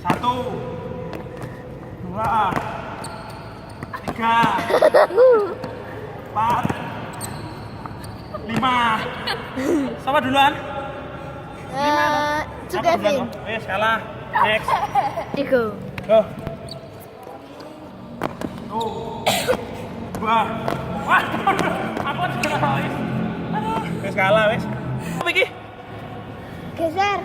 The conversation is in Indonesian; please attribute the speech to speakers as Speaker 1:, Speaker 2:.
Speaker 1: Satu, dua, tiga, empat, lima. Sama duluan.
Speaker 2: Kevin.
Speaker 1: Wes kalah. Next.
Speaker 2: Tiga.
Speaker 1: Go. Tuh. Dua. Wah. Aku sudah wes. Wes kalah wes. Apa iki?
Speaker 2: Geser.